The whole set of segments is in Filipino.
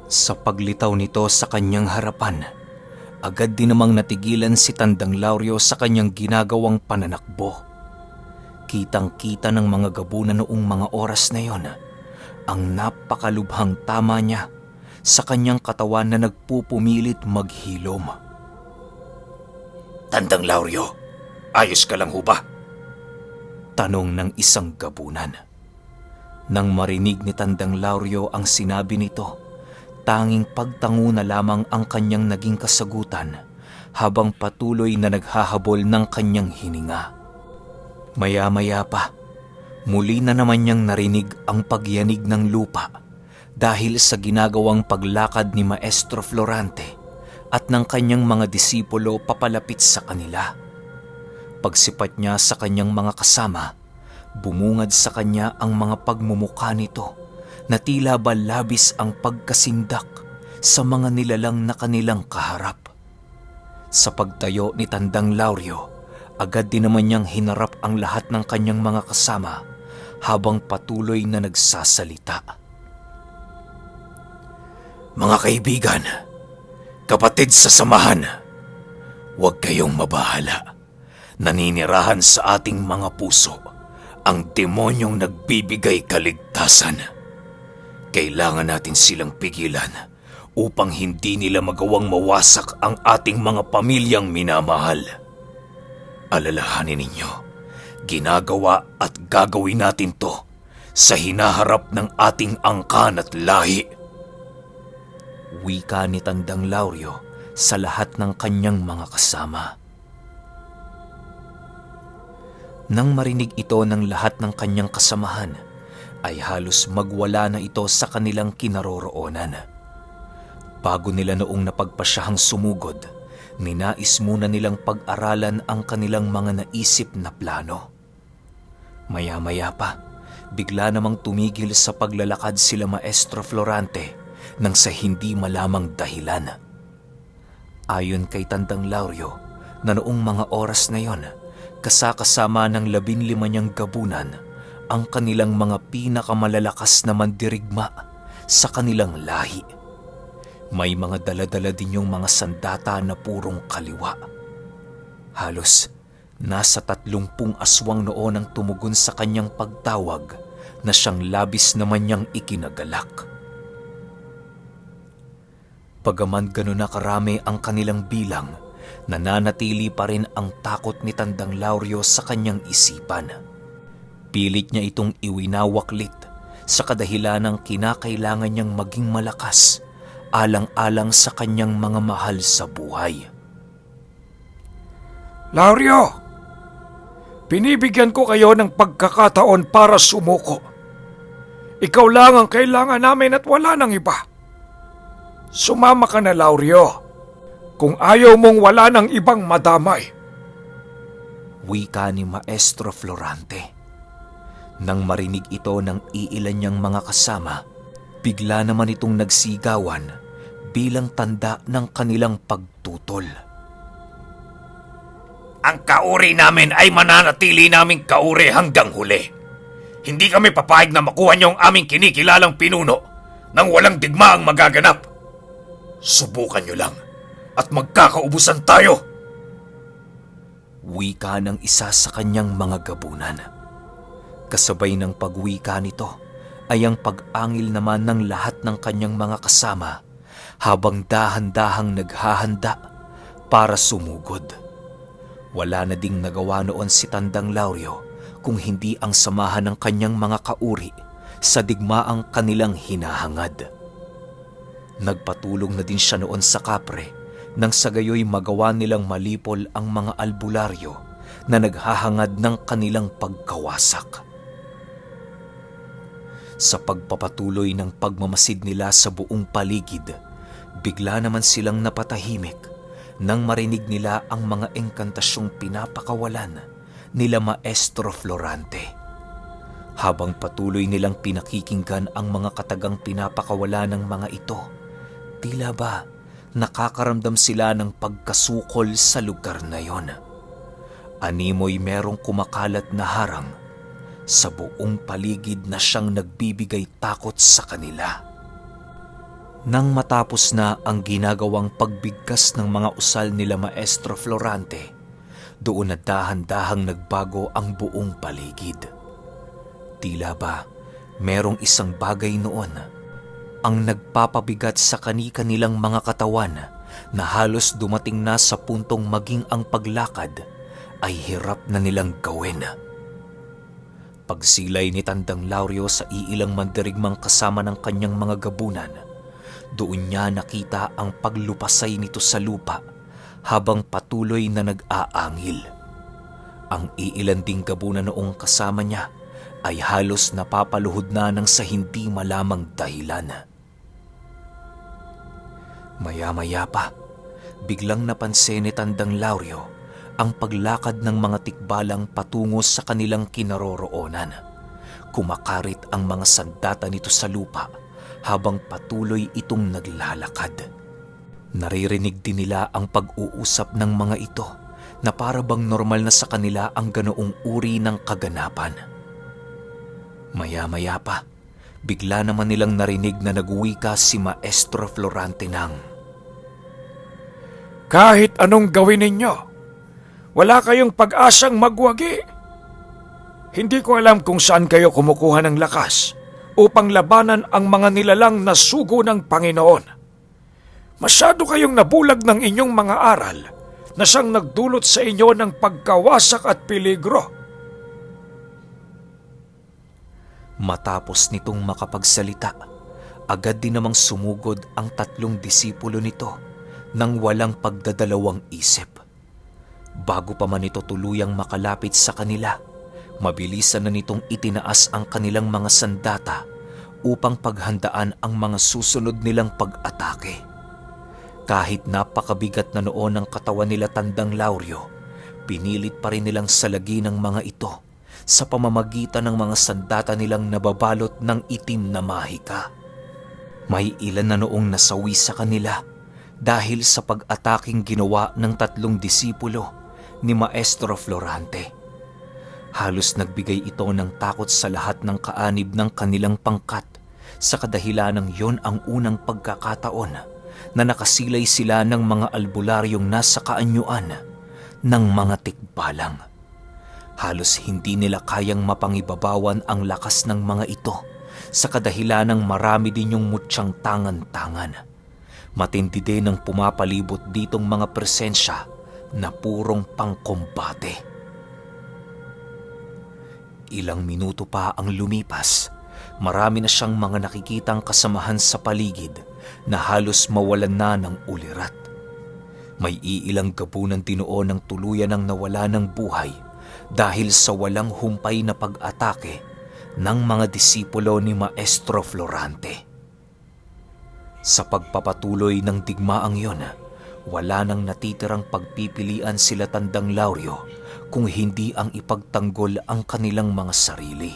Sa paglitaw nito sa kanyang harapan, agad din namang natigilan si Tandang Lauryo sa kanyang ginagawang pananakbo. Kitang-kita ng mga gabunan noong mga oras na yon ang napakalubhang tama niya sa kanyang katawan na nagpupumilit maghilom. Tandang Lauryo, ayos ka lang ho ba? Tanong ng isang gabunan. Nang marinig ni Tandang Lauryo ang sinabi nito, tanging pagtango na lamang ang kanyang naging kasagutan habang patuloy na naghahabol ng kanyang hininga. Maya-maya pa, muli na naman niyang narinig ang pagyanig ng lupa dahil sa ginagawang paglakad ni Maestro Florante at ng kanyang mga disipulo papalapit sa kanila. Pagsipat niya sa kanyang mga kasama, bumungad sa kanya ang mga pagmumukha nito na tila ba labis ang pagkasindak sa mga nilalang na kanilang kaharap. Sa pagtayo ni Tandang Lauryo, agad din naman niyang hinarap ang lahat ng kanyang mga kasama habang patuloy na nagsasalita. Mga kaibigan, kapatid sa samahan, huwag kayong mabahala. Naninirahan sa ating mga puso ang demonyong nagbibigay kaligtasan. Kailangan natin silang pigilan upang hindi nila magawang mawasak ang ating mga pamilyang minamahal. Alalahanin ninyo, ginagawa at gagawin natin to sa hinaharap ng ating angkan at lahi. Wika ni Tandang Lauryo sa lahat ng kanyang mga kasama. Nang marinig ito ng lahat ng kanyang kasamahan, ay halos magwala na ito sa kanilang kinaroroonan. Bago nila noong napagpasyahang sumugod, ninais muna nilang pag-aralan ang kanilang mga naisip na plano. Maya-maya pa, bigla namang tumigil sa paglalakad sila Maestro Florante nang sa hindi malamang dahilan. Ayon kay Tandang Lauryo, na noong mga oras na yon, kasakasama ng 15 niyang gabunan ang kanilang mga pinakamalalakas na mandirigma sa kanilang lahi. May mga dala-dala din yung mga sandata na purong kaliwa. Halos nasa 30 aswang noon ang tumugon sa kanyang pagtawag na siyang labis naman niyang ikinagalak. Bagaman gano'n na karami ang kanilang bilang, nananatili pa rin ang takot ni Tandang Lauryo sa kanyang isipan. Pilit niya itong iwinawaklit sa kadahilanang kinakailangan niyang maging malakas alang-alang sa kanyang mga mahal sa buhay. Lauryo, binibigyan ko kayo ng pagkakataon para sumuko. Ikaw lang ang kailangan namin at wala nang iba. Sumama ka na, Lauryo, kung ayaw mong wala ng ibang madamay. Wika ni Maestro Florante. Nang marinig ito ng iilan niyang mga kasama, bigla naman itong nagsigawan bilang tanda ng kanilang pagtutol. Ang kauri namin ay mananatili naming kauri hanggang huli. Hindi kami papayag na makuha niyo ang aming kinikilalang pinuno nang walang digmaang magaganap. Subukan niyo lang at magkakaubusan tayo. Wika ng isa sa kanyang mga gabunan. Kasabay ng pagwika nito ay ang pag-angil naman ng lahat ng kanyang mga kasama habang dahan-dahang naghahanda para sumugod. Wala na ding nagawa noon si Tandang Lauryo kung hindi ang samahan ng kanyang mga kauri sa digmaang kanilang hinahangad. Nagpatulong na din siya noon sa kapre nang sa gayoy magawa nilang malipol ang mga albularyo na naghahangad ng kanilang pagkawasak. Sa pagpapatuloy ng pagmamasid nila sa buong paligid, bigla naman silang napatahimik nang marinig nila ang mga engkantasyong pinapakawalan nila Maestro Florante. Habang patuloy nilang pinakikinggan ang mga katagang pinapakawala ng mga ito, tila ba nakakaramdam sila ng pagkasukol sa lugar na yon. Animoy merong kumakalat na harang sa buong paligid na siyang nagbibigay takot sa kanila. Nang matapos na ang ginagawang pagbigkas ng mga usal nila Maestro Florante, doon na dahan-dahang nagbago ang buong paligid. Tila ba merong isang bagay noon ang nagpapabigat sa kani-kanilang mga katawan na halos dumating na sa puntong maging ang paglakad ay hirap na nilang gawin. Pagsilay ni Tandang Lauryo sa iilang mandirigmang kasama ng kanyang mga gabunan, doon niya nakita ang paglupasay nito sa lupa habang patuloy na nag-aangil. Ang iilan ding gabunan noong kasama niya ay halos napapaluhod na ng sa hindi malamang dahilan. Maya-maya pa, biglang napansin ni Tandang Lauryo ang paglakad ng mga tikbalang patungo sa kanilang kinaroroonan. Kumakarit ang mga sandata nito sa lupa habang patuloy itong naglalakad. Naririnig din nila ang pag-uusap ng mga ito na para bang normal na sa kanila ang ganoong uri ng kaganapan. Maya-maya pa, bigla naman nilang narinig na nagwika si Maestro Florante ng, Kahit anong gawin ninyo, wala kayong pag-asang magwagi. Hindi ko alam kung saan kayo kumukuha ng lakas upang labanan ang mga nilalang na sugo ng Panginoon. Masyado kayong nabulag ng inyong mga aral na siyang nagdulot sa inyo ng pagkawasak at peligro. Matapos nitong makapagsalita, agad din namang sumugod ang 3 disipulo nito nang walang pagdadalawang isip. Bago pa man ito tuluyang makalapit sa kanila, mabilisan na nitong itinaas ang kanilang mga sandata upang paghandaan ang mga susunod nilang pag-atake. Kahit napakabigat na noon ang katawan nila Tandang Lauryo, pinilit pa rin nilang salagi ng mga ito sa pamamagitan ng mga sandata nilang nababalot ng itim na mahika. May ilan na noong nasawi sa kanila dahil sa pag-ataking ginawa ng 3 disipulo ni Maestro Florante. Halos nagbigay ito ng takot sa lahat ng kaanib ng kanilang pangkat sa kadahilanang yon ang unang pagkakataon na nakasilay sila ng mga albularyong nasa kaanyuan ng mga tikbalang. Halos hindi nila kayang mapangibabawan ang lakas ng mga ito sa kadahilanang marami din yung mutyang tangan-tangan. Matindi din ang pumapalibot ditong mga presensya na purong pangkombate. Ilang minuto pa ang lumipas, marami na siyang mga nakikitang kasamahan sa paligid na halos mawalan na ng ulirat. May iilang gabunan din noon ng tuluyan ng nawala ng buhay dahil sa walang humpay na pag-atake ng mga disipulo ni Maestro Florante. Sa pagpapatuloy ng digmaang yon, wala nang natitirang pagpipilian sila Tandang Lauryo kung hindi ang ipagtanggol ang kanilang mga sarili.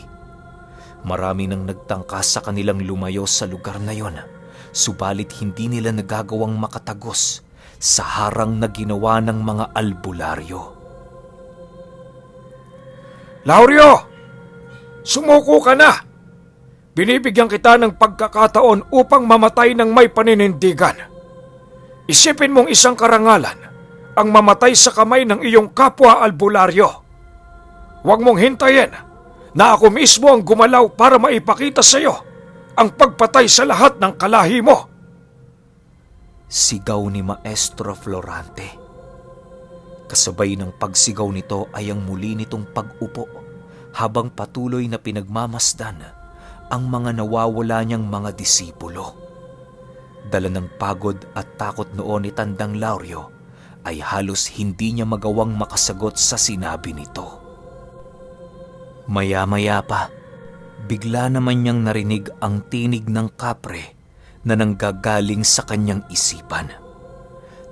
Marami nang nagtangka sa kanilang lumayo sa lugar na yon, subalit hindi nila nagagawang makatagos sa harang na ginawa ng mga albularyo. Lauryo! Sumuko ka na! Binibigyan kita ng pagkakataon upang mamatay ng may paninindigan. Isipin mong isang karangalan ang mamatay sa kamay ng iyong kapwa albularyo. Huwag mong hintayin na ako mismo ang gumalaw para maipakita sa iyo ang pagpatay sa lahat ng kalahi mo. Sigaw ni Maestro Florante. Kasabay ng pagsigaw nito ay ang muli nitong pag-upo habang patuloy na pinagmamasdan ang mga nawawala niyang mga disipulo. Dala ng pagod at takot noon ni Tandang Lauryo ay halos hindi niya magawang makasagot sa sinabi nito. Maya-maya pa, bigla naman niyang narinig ang tinig ng kapre na nanggagaling sa kanyang isipan.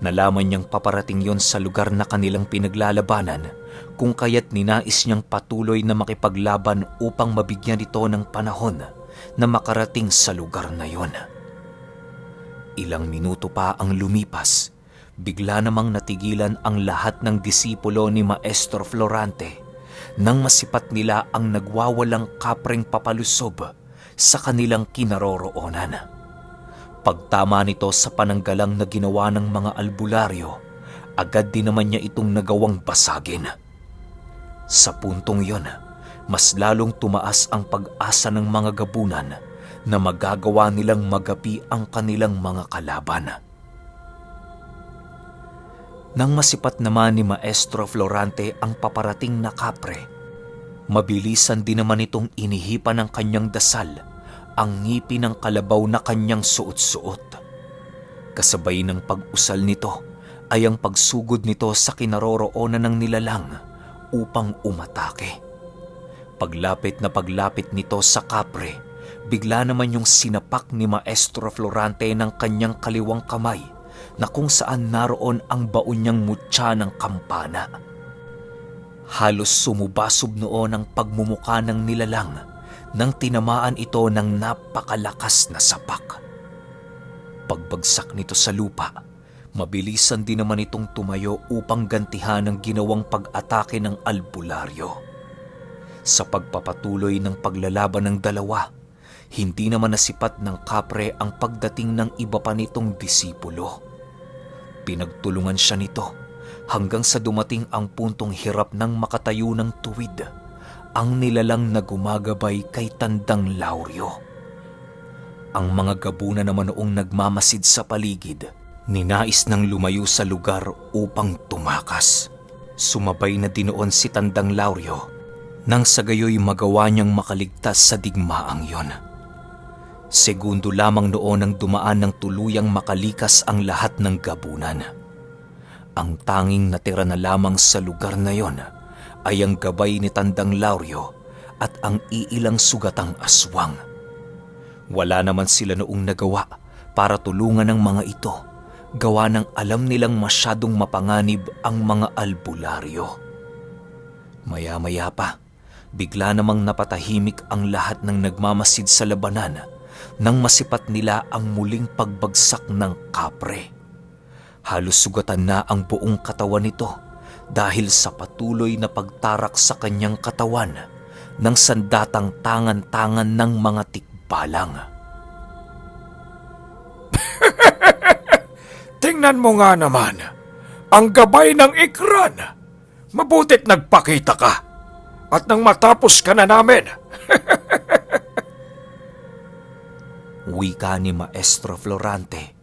Nalaman niyang paparating yon sa lugar na kanilang pinaglalabanan kung kaya't ninais niyang patuloy na makipaglaban upang mabigyan ito ng panahon na makarating sa lugar na yon. Ilang minuto pa ang lumipas, bigla namang natigilan ang lahat ng disipulo ni Maestro Florante nang masipat nila ang nagwawalang kapreng papalusob sa kanilang kinaroroonan. Pagtama nito sa pananggalang na ginawa ng mga albularyo, agad din naman niya itong nagawang basagin. Sa puntong yon, mas lalong tumaas ang pag-asa ng mga gabunan na magagawa nilang magapi ang kanilang mga kalaban. Nang masipat naman ni Maestro Florante ang paparating na kapre, mabilisan din naman itong inihipan ng kanyang dasal ang ngipin ng kalabaw na kanyang suot-suot. Kasabay ng pag-usal nito ay ang pagsugod nito sa kinaroroonan ng nilalang upang umatake. Paglapit nito sa kapre, bigla naman yung sinapak ni Maestro Florante ng kanyang kaliwang kamay na kung saan naroon ang baon niyang mutya ng kampana. Halos sumubasob noon ang pagmumuka ng nilalang nang tinamaan ito ng napakalakas na sapak. Pagbagsak nito sa lupa, mabilisan din naman itong tumayo upang gantihan ang ginawang pag-atake ng albularyo. Sa pagpapatuloy ng paglalaban ng dalawa, hindi naman nasipat ng kapre ang pagdating ng iba pa nitong disipulo. Pinagtulungan siya nito hanggang sa dumating ang puntong hirap ng makatayo ng tuwid ang nilalang na gumagabay kay Tandang Lauryo. Ang mga gabunan naman noong nagmamasid sa paligid, ninais nang lumayo sa lugar upang tumakas. Sumabay na dinoon si Tandang Lauryo nang sa gayoy magawa niyang makaligtas sa digmaang yon. Segundo lamang noon ang dumaan ng tuluyang makalikas ang lahat ng gabunan. Ang tanging natira na lamang sa lugar na yon ay ang gabay ni Tandang Lauryo at ang iilang sugatang aswang. Wala naman sila noong nagawa para tulungan ng mga ito, gawa ng alam nilang masyadong mapanganib ang mga albularyo. Maya-maya pa, bigla namang napatahimik ang lahat ng nagmamasid sa labanan nang masipat nila ang muling pagbagsak ng kapre. Halos sugatan na ang buong katawan nito dahil sa patuloy na pagtarak sa kanyang katawan ng sandatang tangan-tangan ng mga tikbalang. Tingnan mo nga naman, ang gabay ng ikran. Mabutit nagpakita ka at nang matapos ka na namin. Wika ni Maestro Florante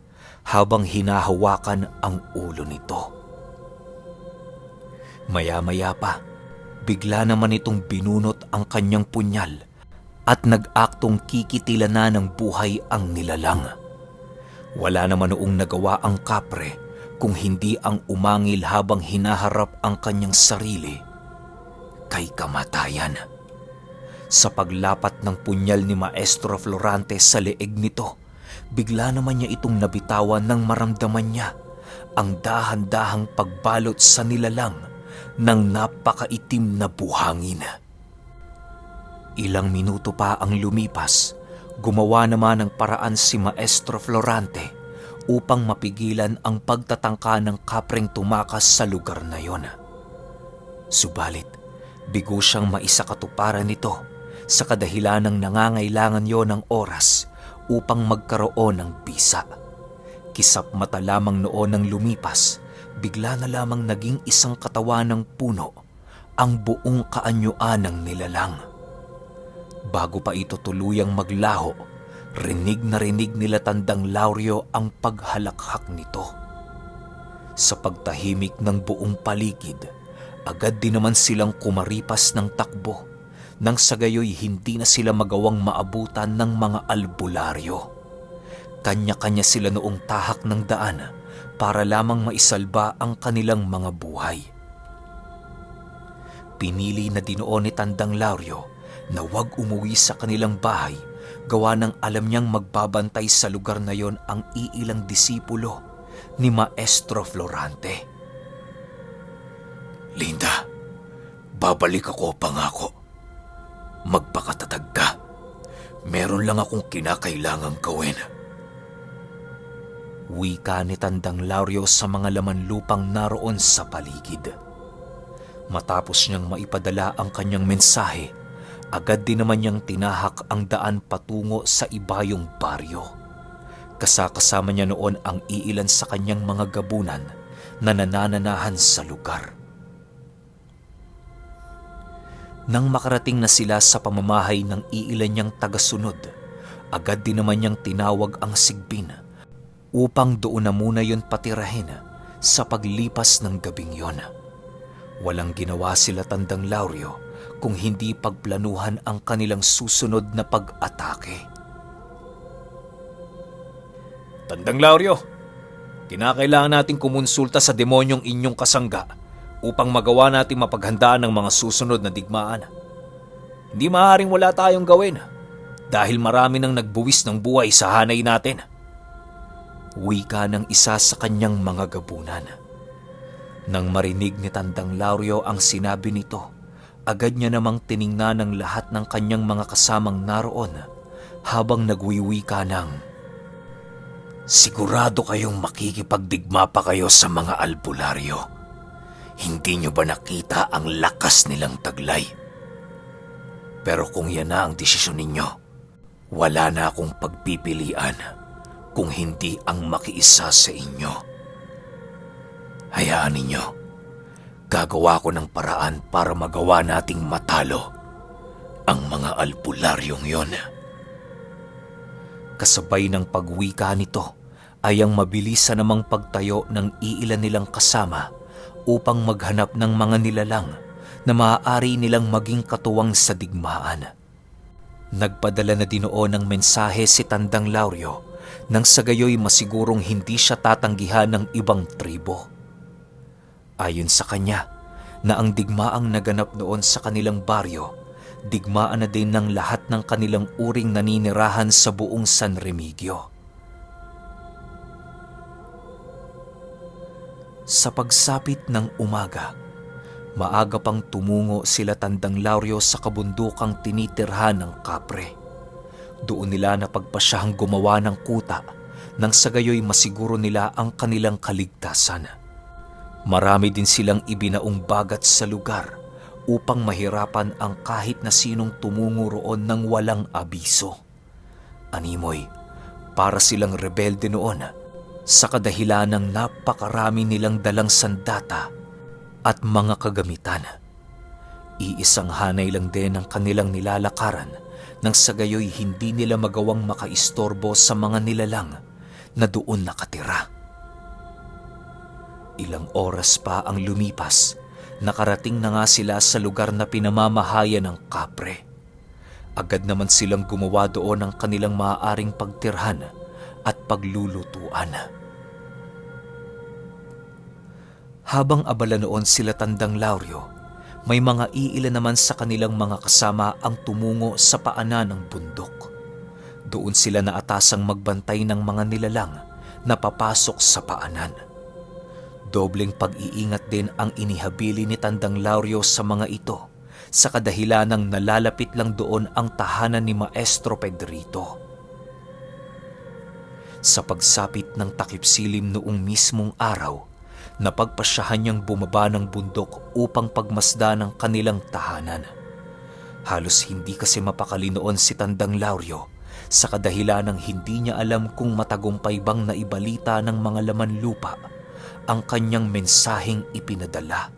habang hinahawakan ang ulo nito. Maya-maya pa, bigla naman itong binunot ang kanyang punyal at nag-aktong kikitila na ng buhay ang nilalang. Wala naman noong nagawa ang kapre kung hindi ang umangil habang hinaharap ang kanyang sarili kay kamatayan. Sa paglapat ng punyal ni Maestro Florante sa leeg nito, bigla naman niya itong nabitawan nang maramdaman niya ang dahan-dahang pagbalot sa nilalang ng napakaitim na buhangin. Ilang minuto pa ang lumipas, gumawa naman ng paraan si Maestro Florante upang mapigilan ang pagtatangka ng kapreng tumakas sa lugar na yon. Subalit, bigo siyang maisakatuparan nito sa kadahilan ng nangangailangan yon ng oras upang magkaroon ng bisa. Kisap mata lamang noon ng lumipas, bigla na lamang naging isang katawan ng puno ang buong kaanyuan ng nilalang. Bago pa ito tuluyang maglaho, rinig na rinig nila Tandang Lauryo ang paghalakhak nito. Sa pagtahimik ng buong paligid, agad din naman silang kumaripas ng takbo nang sa gayoy hindi na sila magawang maabutan ng mga albularyo. Kanya-kanya sila noong tahak ng daan para lamang maisalba ang kanilang mga buhay. Pinili na dinoon ni Tandang Lauryo na huwag umuwi sa kanilang bahay, gawa ng alam niyang magbabantay sa lugar na yon ang iilang disipulo ni Maestro Florante. Linda, babalik ako, pangako. Magpakatatag ka. Meron lang akong kinakailangang gawin. Wika ni Tandang Lauryo sa mga laman lupang naroon sa paligid. Matapos niyang maipadala ang kanyang mensahe, agad din naman niyang tinahak ang daan patungo sa ibayong baryo. Kasakasama niya noon ang iilan sa kanyang mga gabunan na nanananahan sa lugar. Nang makarating na sila sa pamamahay ng iilan niyang tagasunod, agad din naman niyang tinawag ang sigbin upang doon na muna yun patirahin sa paglipas ng gabing yon. Walang ginawa sila Tandang Lauryo kung hindi pagplanuhan ang kanilang susunod na pag-atake. Tandang Lauryo, kinakailangan nating kumonsulta sa demonyong inyong kasangga upang magawa natin mapaghandaan ng mga susunod na digmaan. Hindi maaaring wala tayong gawin dahil marami nang nagbuwis ng buhay sa hanay natin. Wika ng isa sa kanyang mga gabunan. Nang marinig ni Tandang Lauryo ang sinabi nito, agad niya namang tiningnan ng lahat ng kanyang mga kasamang naroon habang nagwiwika ng, Sigurado kayong makikipagdigma pa kayo sa mga albularyo. Hindi nyo ba nakita ang lakas nilang taglay? Pero kung yan na ang desisyon ninyo, wala na akong pagpipilian kung hindi ang makiisa sa inyo. Hayaan ninyo, gagawa ko ng paraan para magawa nating matalo ang mga albularyong yon. Kasabay ng pagwika nito ay ang mabilisan namang pagtayo ng iilan nilang kasama upang maghanap ng mga nilalang na maaari nilang maging katuwang sa digmaan. Nagpadala na din noon ng mensahe si Tandang Lauryo nang sa gayoy masigurong hindi siya tatanggihan ng ibang tribo. Ayon sa kanya, na ang digmaang naganap noon sa kanilang baryo, digmaan na din ng lahat ng kanilang uring naninirahan sa buong San Remigio. Sa pagsapit ng umaga, maaga pang tumungo sila Tandang Lauryo sa kabundukang tinitirhan ng kapre. Doon nila napagpasyahang gumawa ng kuta nang sa gayoy masiguro nila ang kanilang kaligtasan. Marami din silang ibinaong bagat sa lugar upang mahirapan ang kahit na sinong tumungo roon ng walang abiso. Animoy, para silang rebelde noon sa kadahilan ng napakarami nilang dalang sandata at mga kagamitan. Iisang hanay lang din ang kanilang nilalakaran nang sa gayoy hindi nila magawang makaistorbo sa mga nilalang na doon nakatira. Ilang oras pa ang lumipas, nakarating na nga sila sa lugar na pinamamahayan ng kapre. Agad naman silang gumawa doon ng kanilang maaaring pagtirhan at paglulutuan. Habang abala noon sila Tandang Lauryo, may mga iilan naman sa kanilang mga kasama ang tumungo sa paanan ng bundok. Doon sila naatasang magbantay ng mga nilalang na papasok sa paanan. Dobleng pag-iingat din ang inihabili ni Tandang Lauryo sa mga ito sa kadahilanang nalalapit lang doon ang tahanan ni Maestro Pedrito. Sa pagsapit ng takipsilim noong mismong araw, napagpasyahan niyang bumaba ng bundok upang pagmasdan ang kanilang tahanan. Halos hindi kasi mapakali noon si Tandang Lauryo sa kadahilanang hindi niya alam kung matagumpay bang naibalita ng mga laman lupa ang kanyang mensaheng ipinadala.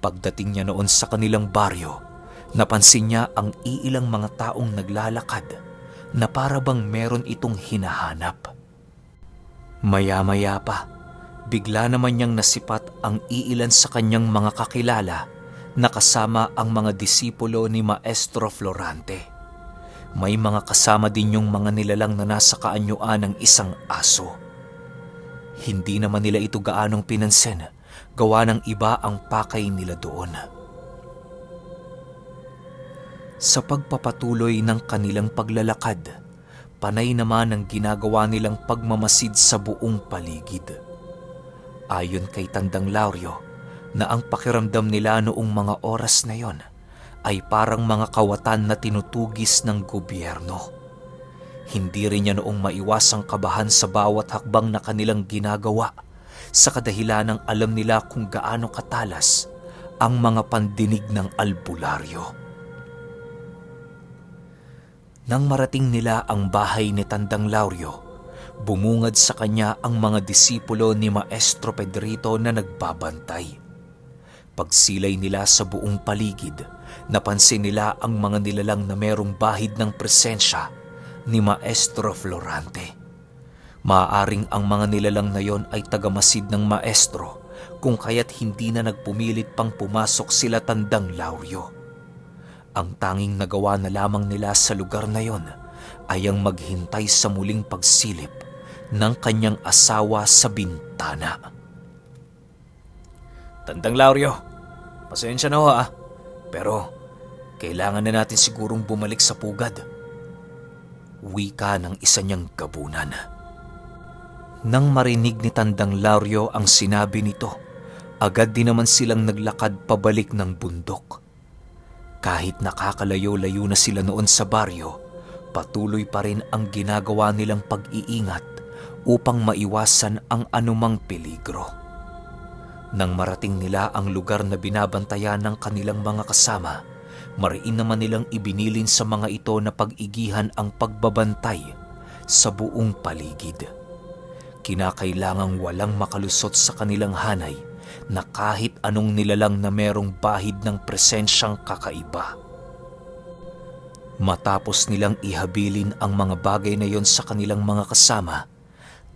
Pagdating niya noon sa kanilang baryo, napansin niya ang iilang mga taong naglalakad na para bang meron itong hinahanap. Maya-maya pa, bigla naman niyang nasipat ang iilan sa kanyang mga kakilala na kasama ang mga disipulo ni Maestro Florante. May mga kasama din yung mga nilalang na nasa kaanyuan ng isang aso. Hindi naman nila ito gaanong pinansin, gawa ng iba ang pakay nila doon. Sa pagpapatuloy ng kanilang paglalakad, panay naman ang ginagawa nilang pagmamasid sa buong paligid. Ayon kay Tandang Lauryo, na ang pakiramdam nila noong mga oras na yon ay parang mga kawatan na tinutugis ng gobyerno. Hindi rin niya noong maiwasang kabahan sa bawat hakbang na kanilang ginagawa sa kadahilanang alam nila kung gaano katalas ang mga pandinig ng albularyo. Nang marating nila ang bahay ni Tandang Lauryo, Bumungad sa kanya ang mga disipulo ni Maestro Pedrito na nagbabantay. Pagsilay nila sa buong paligid, napansin nila ang mga nilalang na merong bahid ng presensya ni Maestro Florante. Maaaring ang mga nilalang na yon ay tagamasid ng maestro, kung kaya't hindi na nagpumilit pang pumasok sila Tandang Lauryo. Ang tanging nagawa na lamang nila sa lugar na yon ay ang maghintay sa muling pagsilip ng kanyang asawa sa bintana. Tandang Lauryo, pasensya na ho pero kailangan na natin sigurong bumalik sa pugad. Wika ng isa niyang gabunan. Nang marinig ni Tandang Lauryo ang sinabi nito, agad din naman silang naglakad pabalik ng bundok. Kahit nakakalayo-layo na sila noon sa baryo, patuloy pa rin ang ginagawa nilang pag-iingat upang maiwasan ang anumang peligro. Nang marating nila ang lugar na binabantayan ng kanilang mga kasama, mariin naman nilang ibinilin sa mga ito na pag-igihan ang pagbabantay sa buong paligid. Kinakailangang walang makalusot sa kanilang hanay na kahit anong nilalang na merong bahid ng presensyang kakaiba. Matapos nilang ihabilin ang mga bagay na yon sa kanilang mga kasama,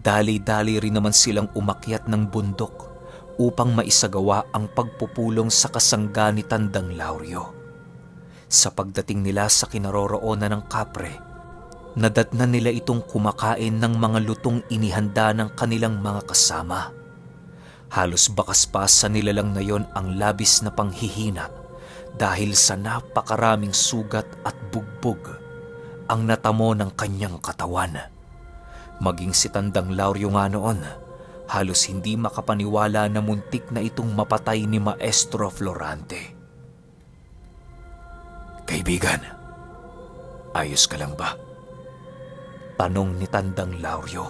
dali-dali rin naman silang umakyat ng bundok upang maisagawa ang pagpupulong sa kasangga ni Tandang Lauryo. Sa pagdating nila sa kinaroroonan ng kapre, nadatnan nila itong kumakain ng mga lutong inihanda ng kanilang mga kasama. Halos bakas pa sa nilalang na yon ang labis na panghihina dahil sa napakaraming sugat at bugbog ang natamo ng kanyang katawan. Maging si Tandang Lauryo nga noon, halos hindi makapaniwala na muntik na itong mapatay ni Maestro Florante. Kaibigan, ayos ka lang ba? Tanong ni Tandang Lauryo.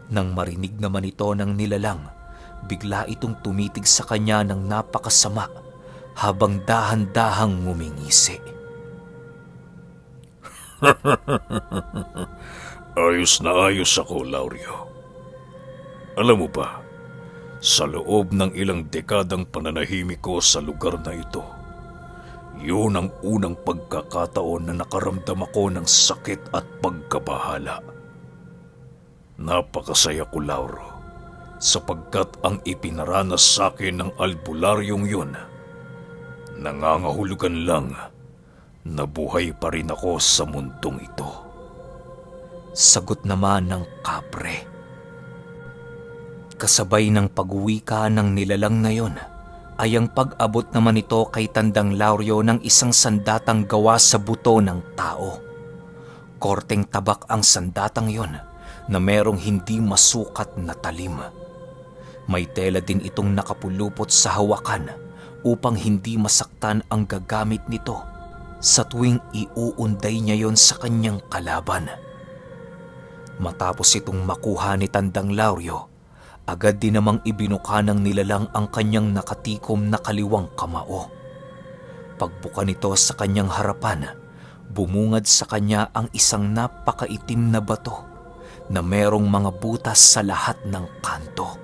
Nang marinig naman ito ng nilalang, bigla itong tumitig sa kanya ng napakasama habang dahan-dahang ngumingisi. Ayos na ayos ako, Lauryo. Alam mo ba, sa loob ng ilang dekadang pananahimik ko sa lugar na ito, yun ang unang pagkakataon na nakaramdam ako ng sakit at pagkabahala. Napakasaya ko, Lauro, sapagkat ang ipinaranas sa akin ng albularyong yun, nangangahulugan lang na buhay pa rin ako sa mundong ito. Sagot naman ng kapre. Kasabay ng pag-uwika ng nilalang na yon, ay ang pag-abot naman ito kay Tandang Lauryo ng isang sandatang gawa sa buto ng tao. Korteng tabak ang sandatang yon na merong hindi masukat na talim. May tela din itong nakapulupot sa hawakan upang hindi masaktan ang gagamit nito sa tuwing iuunday niya yon sa kanyang kalaban. Matapos itong makuha ni Tandang Lauryo, agad din namang ibinuka ng nilalang ang kanyang nakatikom na kaliwang kamao. Pagbuka nito sa kanyang harapan, bumungad sa kanya ang isang napakaitim na bato na merong mga butas sa lahat ng kanto.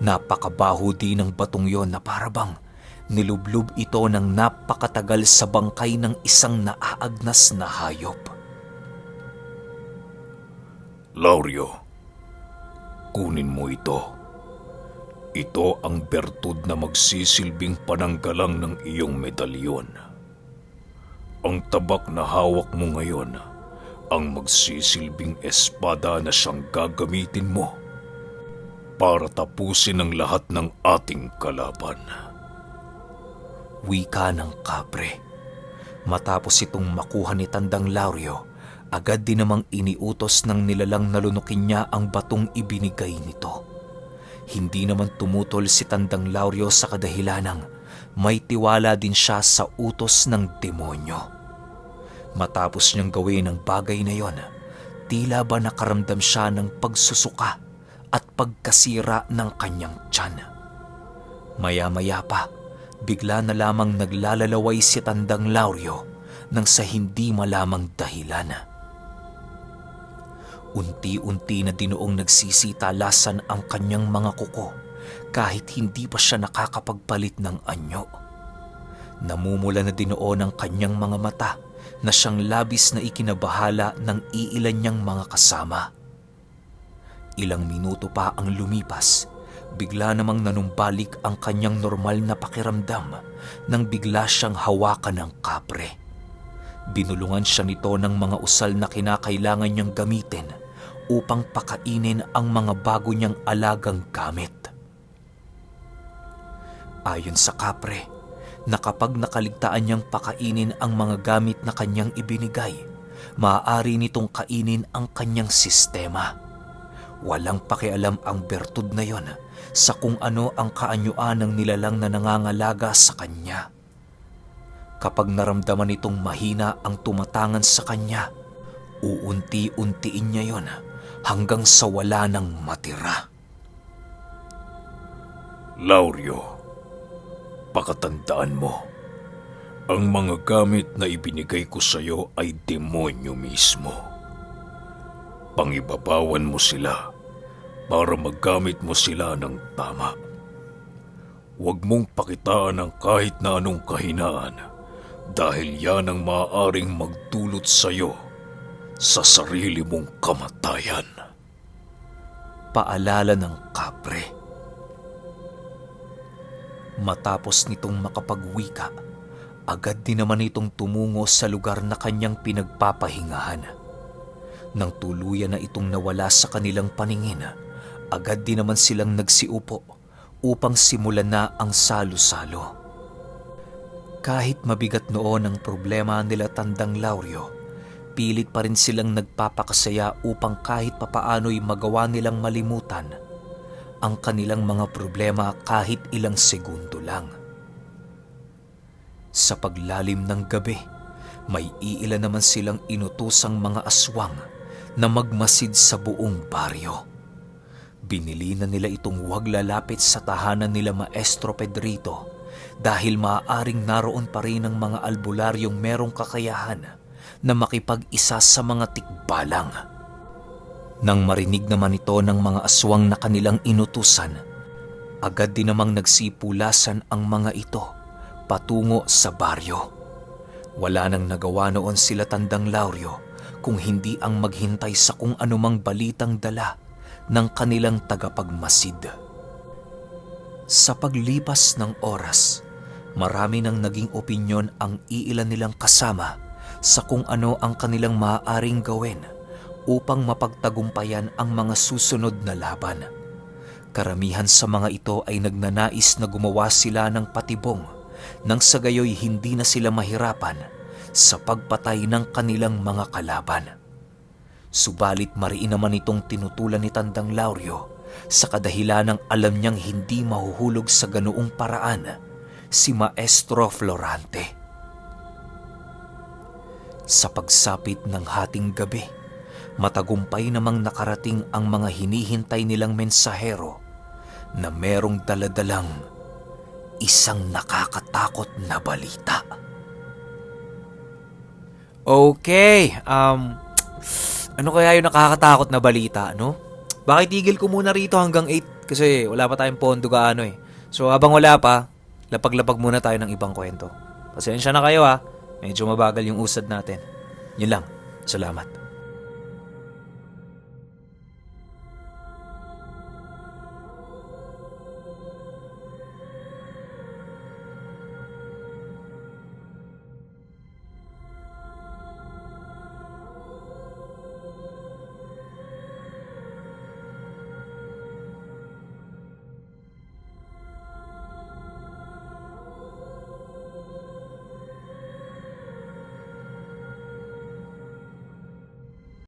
Napakabaho din ng batong yon na parabang nilublob ito ng napakatagal sa bangkay ng isang naaagnas na hayop. Lauryo, kunin mo ito. Ito ang bertud na magsisilbing pananggalang ng iyong medalyon. Ang tabak na hawak mo ngayon ang magsisilbing espada na siyang gagamitin mo para tapusin ang lahat ng ating kalaban. Wika ng kapre. Matapos itong makuha ni Tandang Lauryo, agad din namang iniutos ng nilalang na lunukin niya ang batong ibinigay nito. Hindi naman tumutol si Tandang Lauryo sa kadahilanang may tiwala din siya sa utos ng demonyo. Matapos niyang gawin ang bagay na yon, tila ba nakaramdam siya ng pagsusuka at pagkasira ng kanyang tiyan. Maya-maya pa, bigla na lamang naglalalaway si Tandang Lauryo nang sa hindi malamang dahilan. Unti-unti na dinoong nagsisitalasan ang kanyang mga kuko kahit hindi pa siya nakakapagpalit ng anyo. Namumula na dinoon ang kanyang mga mata na siyang labis na ikinabahala ng iilan niyang mga kasama. Ilang minuto pa ang lumipas, bigla namang nanumbalik ang kanyang normal na pakiramdam nang bigla siyang hawakan ng kapre. Binulungan siya nito ng mga usal na kinakailangan niyang gamitin upang pakainin ang mga bago niyang alagang gamit. Ayon sa kapre, na kapag nakaligtaan niyang pakainin ang mga gamit na kanyang ibinigay, maaari nitong kainin ang kanyang sistema. Walang pakialam ang bertud na yon sa kung ano ang kaanyuan ng nilalang na nangangalaga sa kanya. Kapag naramdaman nitong mahina ang tumatangan sa kanya, uunti-untiin niya yon hanggang sa wala nang matira. Lauryo, pakatandaan mo, ang mga gamit na ibinigay ko sa iyo ay demonyo mismo. Pangibabawan mo sila para magamit mo sila ng tama. Huwag mong pakitaan ang kahit na anong kahinaan dahil yan ang maaaring magdulot sa iyo sa sarili mong kamatayan. Paalala ng kapre. Matapos nitong makapagwika, agad din naman itong tumungo sa lugar na kanyang pinagpapahingahan. Nang tuluyan na itong nawala sa kanilang paningin, agad din naman silang nagsiupo upang simulan na ang salo-salo. Kahit mabigat noon ang problema nila Tandang Lauryo, pilit pa rin silang nagpapakasaya upang kahit papaano'y magawa nilang malimutan ang kanilang mga problema kahit ilang segundo lang. Sa paglalim ng gabi, may iilan naman silang inutusang mga aswang na magmasid sa buong baryo. Binili na nila itong huwag lalapit sa tahanan nila Maestro Pedrito dahil maaaring naroon pa rin ang mga albularyong merong kakayahan na makipag-isa sa mga tikbalang. Nang marinig naman ito ng mga aswang na kanilang inutusan, agad din namang nagsipulasan ang mga ito patungo sa baryo. Wala nang nagawa noon sila Tandang Lauryo kung hindi ang maghintay sa kung anumang balitang dala ng kanilang tagapagmasid. Sa paglipas ng oras, marami nang naging opinyon ang iilan nilang kasama sa kung ano ang kanilang maaaring gawin upang mapagtagumpayan ang mga susunod na laban. Karamihan sa mga ito ay nagnanais na gumawa sila ng patibong nang sa gayoy hindi na sila mahirapan sa pagpatay ng kanilang mga kalaban. Subalit mariin naman itong tinutulan ni Tandang Lauryo sa kadahilanang alam niyang hindi mahuhulog sa ganoong paraan si Maestro Florante. Sa pagsapit ng hating gabi, matagumpay namang nakarating ang mga hinihintay nilang mensahero na merong daladalang isang nakakatakot na balita. Okay, ano kaya yung nakakatakot na balita, no? Bakit tigil ko muna rito hanggang 8 kasi wala pa tayong pondo gaano eh. So habang wala pa, lapag-lapag muna tayo ng ibang kwento. Pasensya na kayo ha, medyo mabagal yung usad natin. Yun lang, salamat.